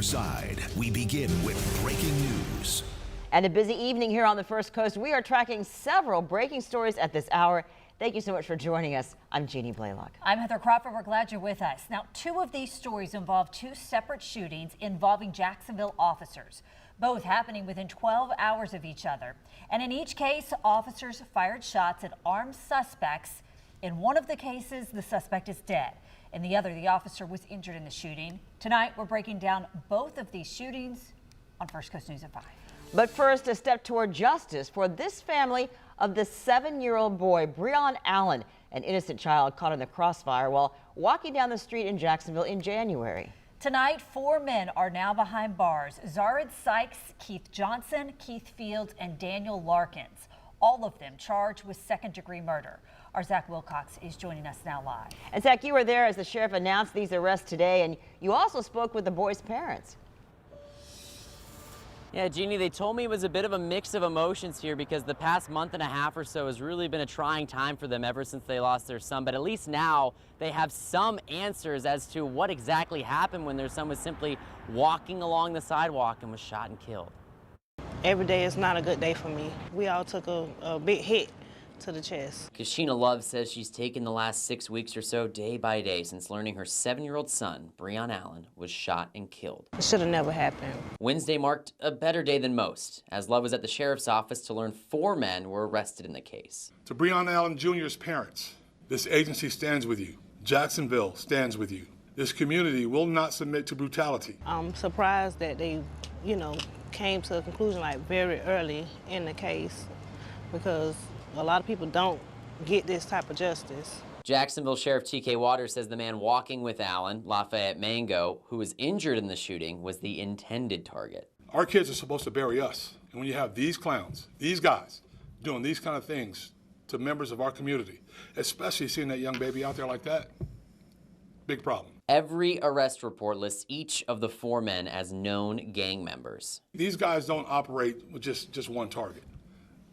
side. We begin with breaking news. And a busy evening here on the First Coast. We are tracking several breaking stories at this hour. Thank you so much for joining us. I'm Jeannie Blaylock. I'm Heather Crawford. We're glad you're with us. Now, two of these stories involve two separate shootings involving Jacksonville officers, both happening within 12 hours of each other. And in each case, officers fired shots at armed suspects. In one of the cases, the suspect is dead. In the other, the officer was injured in the shooting. Tonight, we're breaking down both of these shootings on First Coast News at 5. But first, a step toward justice for this family of the 7-year-old boy, Breon Allen, an innocent child caught in the crossfire while walking down the street in Jacksonville in January. Tonight, 4 men are now behind bars. Zared Sykes, Keith Johnson, Keith Fields, and Daniel Larkins. All of them charged with second-degree murder. Our Zach Wilcox is joining us now live. And Zach, you were there as the sheriff announced these arrests today, and you also spoke with the boys' parents. Yeah, Jeannie, they told me it was a bit of a mix of emotions here because the past month and a half or so has really been a trying time for them ever since they lost their son. But at least now they have some answers as to what exactly happened when their son was simply walking along the sidewalk and was shot and killed. Every day is not a good day for me. We all took a big hit to the chest. Kashina Love says she's taken the last 6 weeks or so day by day since learning her 7-year-old son, Breon Allen, was shot and killed. It should have never happened. Wednesday marked a better day than most, as Love was at the sheriff's office to learn 4 men were arrested in the case. To Breon Allen Jr.'s parents, this agency stands with you. Jacksonville stands with you. This community will not submit to brutality. I'm surprised that they, came to a conclusion very early in the case, because a lot of people don't get this type of justice. Jacksonville Sheriff T.K. Waters says the man walking with Allen, Lafayette Mango, who was injured in the shooting, was the intended target. Our kids are supposed to bury us. And when you have these clowns, these guys, doing these kind of things to members of our community, especially seeing that young baby out there like that, big problem. Every arrest report lists each of the 4 men as known gang members. These guys don't operate with just one target.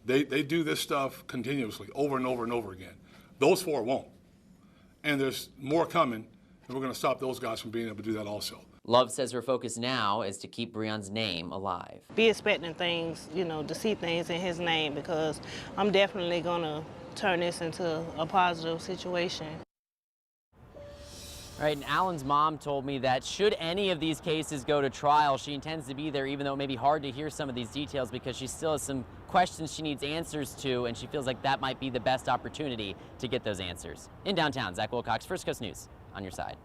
They do this stuff continuously, over and over and over again. Those 4 won't. And there's more coming, and we're going to stop those guys from being able to do that also. Love says her focus now is to keep Breon's name alive. Be expecting things, to see things in his name, because I'm definitely going to turn this into a positive situation. All right, and Allen's mom told me that should any of these cases go to trial, she intends to be there, even though it may be hard to hear some of these details because she still has some questions she needs answers to, and she feels like that might be the best opportunity to get those answers. In downtown, Zach Wilcox, First Coast News, on your side.